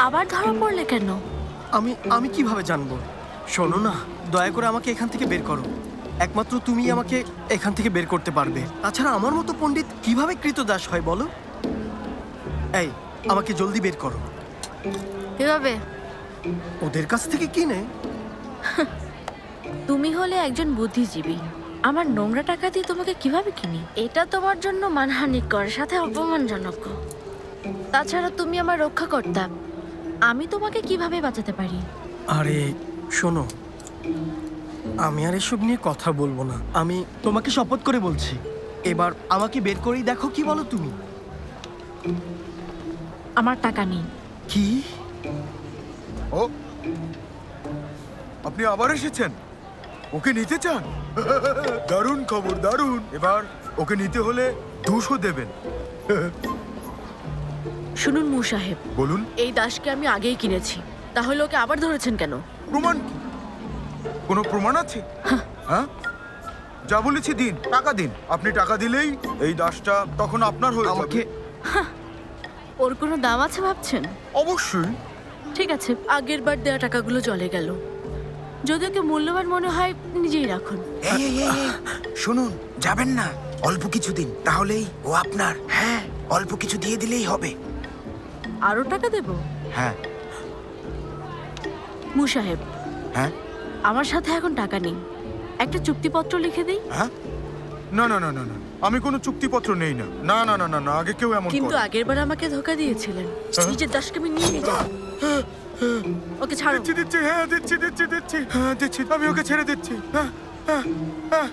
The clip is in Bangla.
আবার ধরা পড়লে কেন? আমি কিভাবে জানবো? শোনো না, দয়া করে আমাকে এখান থেকে বের করো। একমাত্র তুমি আমাকে এখান থেকে বের করতে পারবে। তাছাড়া আমার মতো পণ্ডিত কিভাবে কৃতদাস হয় বলো? এই, আমাকে জলদি বের করো। কিভাবে? ওদের কাছ থেকে কিনে। তুমি হলে একজন বুদ্ধিজীবী, আমার নোংরা টাকা দিয়ে তোমাকে কিভাবে কিনি? এটা তোমার জন্য মানহানিকর, সাথে অপমানজনক। তাছাড়া তুমি আমার রক্ষাকর্তা, আমি তোমাকে কিভাবে বাঁচাতে পারি? আরে শোনো, আমি আর এসব নিয়ে কথা বলবো না। আমি তোমাকে শপথ করে বলছি, এবার আমাকে বের করেই দেখো। কি বলো তুমি? আমার টাকা নেই। কি? ও, আপনি আবার এসেছেন? ওকে নিতে চান? দারুণ খবর, দারুণ। এবার ওকে নিতে হলে 200 দেবেন। শুনুন মু সাহেব, বলুন। এই দাসকে আমি আগেই কিনেছি, তাহলে ওকে আবার ধরেছেন কেন? প্রমাণ কি? কোনো প্রমাণ আছে? হ্যাঁ, যা বলেছি দিন, টাকা দিন। আপনি টাকা দিলেই এই দাসটা তখন আপনার হয়ে আমাকে যাবে। ওর কোনো দাম আছে ভাবছেন? অবশ্যই। ঠিক আছে, আগের বার দেওয়া টাকাগুলো চলে গেল। যদি ওকে মূল্যবান মনে হয় নিজেই রাখুন। এই এই এই এই, শুনুন, যাবেন না। অল্প কিছু দিন, তাহলেই ও আপনার। হ্যাঁ, অল্প কিছু দিয়ে দিলেই হবে। আরো টাকা দেব? হ্যাঁ। মু সাহেব, হ্যাঁ। আমার সাথে এখন টাকা নেই, একটা চুক্তিপত্র লিখে দেই। হ্যাঁ, না না না না না, আমি কোনো চুক্তিপত্র নেই না। না না না না না, আগে কেউ এমন কিন্তু করে। আগের বার আমাকে ধোকা দিয়েছিলেন। নিজের দাসকে আমি নিয়ে যাব। ওকে ছাড়ো। দিচ্ছি দিচ্ছি, হ্যাঁ দিচ্ছি দিচ্ছি দিচ্ছি, হ্যাঁ দিচ্ছি, আমি ওকে ছেড়ে দিচ্ছি। হ্যাঁ হ্যাঁ হ্যাঁ